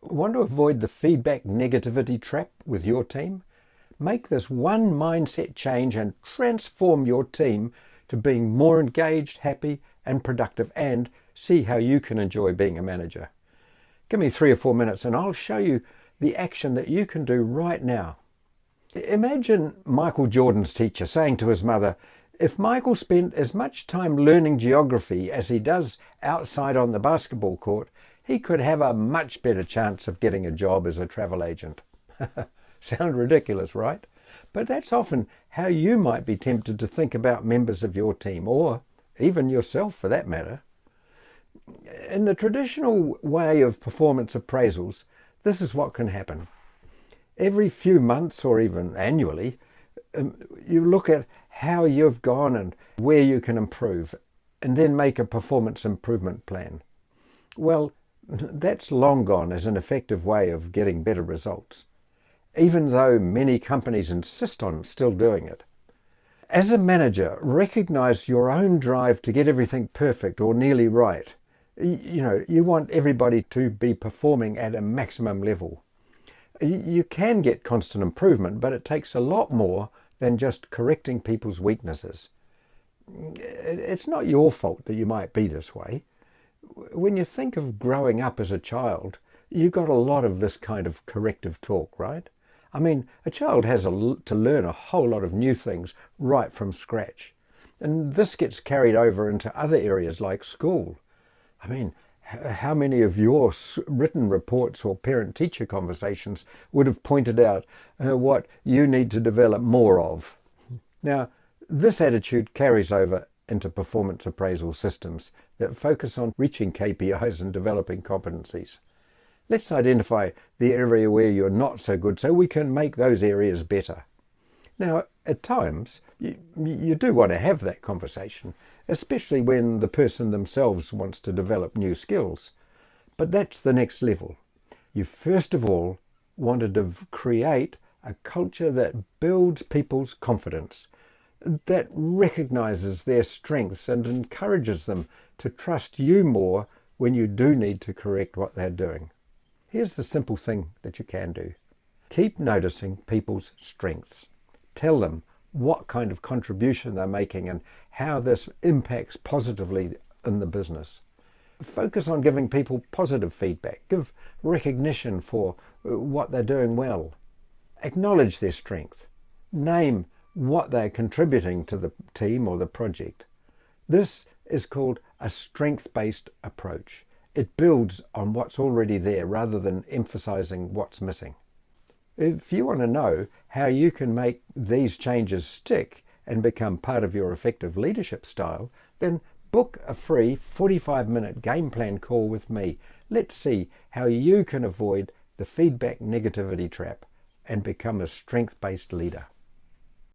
Want to avoid the feedback negativity trap with your team? Make this one mindset change and transform your team to being more engaged, happy, and productive, and see how you can enjoy being a manager. Give me 3 or 4 minutes and I'll show you the action that you can do right now. Imagine Michael Jordan's teacher saying to his mother, if Michael spent as much time learning geography as he does outside on the basketball court, he could have a much better chance of getting a job as a travel agent. Sound ridiculous, right? But that's often how you might be tempted to think about members of your team, or even yourself for that matter. In the traditional way of performance appraisals, this is what can happen. Every few months or even annually, you look at how you've gone and where you can improve, and then make a performance improvement plan. Well, that's long gone as an effective way of getting better results, even though many companies insist on still doing it. As a manager, recognize your own drive to get everything perfect or nearly right. You want everybody to be performing at a maximum level. You can get constant improvement, but it takes a lot more than just correcting people's weaknesses. It's not your fault that you might be this way. When you think of growing up as a child, you got a lot of this kind of corrective talk, right? I mean, a child has to learn a whole lot of new things right from scratch. And this gets carried over into other areas like school. I mean, how many of your written reports or parent-teacher conversations would have pointed out what you need to develop more of? Now, this attitude carries over into performance appraisal systems that focus on reaching KPIs and developing competencies. Let's identify the area where you're not so good so we can make those areas better. Now, at times, you do want to have that conversation, especially when the person themselves wants to develop new skills. But that's the next level. You first of all wanted to create a culture that builds people's confidence, that recognizes their strengths and encourages them to trust you more when you do need to correct what they're doing. Here's the simple thing that you can do. Keep noticing people's strengths. Tell them what kind of contribution they're making and how this impacts positively in the business. Focus on giving people positive feedback. Give recognition for what they're doing well. Acknowledge their strength. Name what they're contributing to the team or the project. This is called a strength-based approach. It builds on what's already there rather than emphasizing what's missing. If you want to know how you can make these changes stick and become part of your effective leadership style, then book a free 45-minute game plan call with me. Let's see how you can avoid the feedback negativity trap and become a strength-based leader.